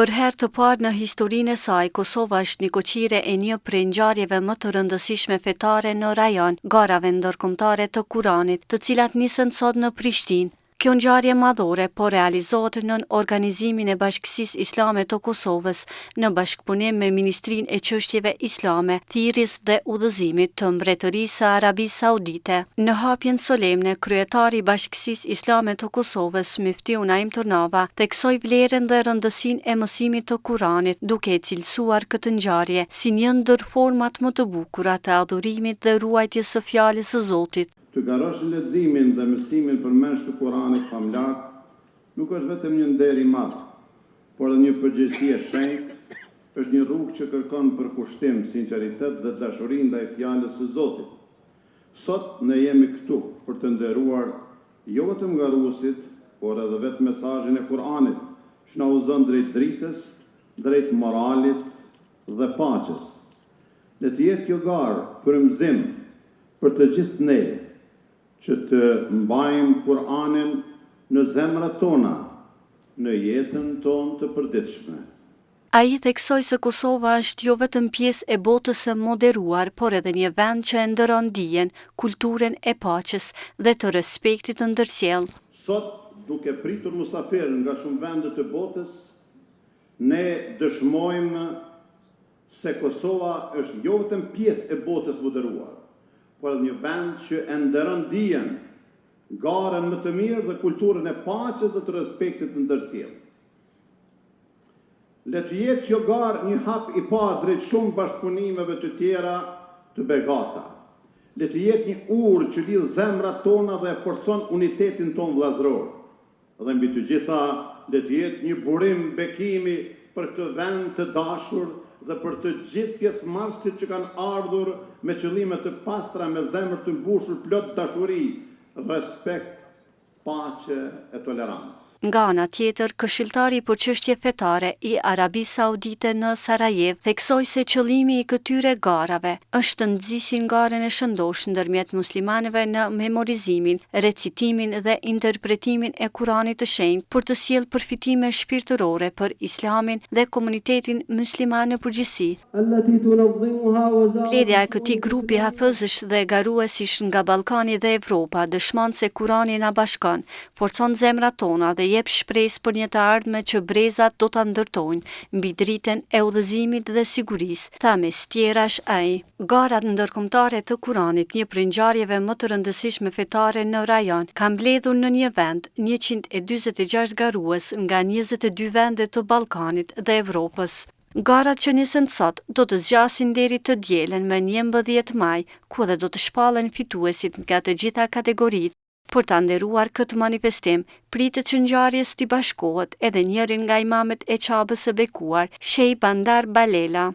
Për herë të parë në historinë e saj, Kosova është një koqire e një prej ngjarjeve më të rëndësishme fetare në rajon, garave ndërkombëtare të Kuranit, të cilat nisen sot në Prishtinë. Kjo ngjarje madhore po realizohet nën organizimin e Bashkësisë Islame të Kosovës në bashkëpunim me Ministrinë e Çështjeve Islame, Thirrjes dhe Udhëzimit të Mbretërisë së Arabisë Saudite. Në hapjen solemne, kryetari i Bashkësisë Islame të Kosovës, Muftiu Naim Turnava, theksoi vlerën dhe rëndësinë e mësimit të Kuranit, duke e cilësuar këtë ngjarje si një ndër format më të bukura të adhurimit dhe ruajtjes së fjalës së Zotit. Të garosh leximin dhe mësimin përmes të Kuranit famlar nuk është vetëm një nder i madh, por edhe një përgjegjësi e shenjtë, është një rrugë që kërkon përkushtim, sinqeritet dhe dashuri ndaj fjalës së Zotit. Sot ne jemi këtu për të nderuar jo vetëm garuesit, por edhe vetë mesazhin e Kuranit, që na udhëzon drejt dritës, drejt moralit dhe paqes. Le të jetë kjo garë frymëzim për të gjithë ne, që të mbajmë Kur'anin në zemrat tona, në jetën tonë të përditshme. Ai theksoi se Kosova është jo vetëm pjesë e botës së moderuar, por edhe një vend që e ndëron dijen, kulturën e paqes dhe të respektit të ndërsjellë. Sot, duke pritur musafirë nga shumë vende të botës, ne dëshmojmë se Kosova është jo vetëm pjesë e botës moderuar, por edhe një vend që e nderon dijen, garën më të mirë dhe kulturën e paqes dhe të respektit të ndërsjellë. Le të jetë kjo garë një hap i parë drejt shumë bashkëpunimeve të tjera të begata. Le të jetë një urë që lidh zemrat tona dhe forcon unitetin ton vëllazëror. Dhe mbi të gjitha, le të jetë një burim bekimi për këtë vend të dashur dhe për të gjithë pjesëmarrësit që kanë ardhur me qëllime të pastra, me zemër të mbushur plot dashuri, respekt, paqe e tolerancë. Nga ana tjetër, këshilltari për çështje fetare i Arabisë Saudite në Sarajev theksoi se qëllimi i këtyre garave është të nxisin garën e shëndosh ndërmjet muslimanëve në memorizimin, recitimin dhe interpretimin e Kuranit të shenjtë për të sjellë përfitime shpirtërore për Islamin dhe komunitetin musliman në përgjithësi. Mbledhja e këtij grupi hafëzësh dhe garuesish nga Ballkani dhe Evropa dëshmon se Kurani na bashkon, forcon zemrat tona dhe jep shpresë për një të ardhme që brezat do ta ndërtojnë mbi dritën e udhëzimit dhe sigurisë, tha mes tjerash ai. Garat ndërkombëtare të Kuranit, një prej ngjarjeve më të rëndësishme fetare në rajon, ka mbledhur në një vend 146 garues nga 22 vende të Ballkanit dhe Evropës. Garat që nisen sot do të zgjasin deri të dielën me 11 maj, ku dhe do të shpallen fituesit nga të gjitha kategoritë. Për ta nderuar këtë manifestim, pritet që ngjarjes t'i bashkohet edhe njërin nga imamet e Çabës së bekuar, Shej Bandar Balela.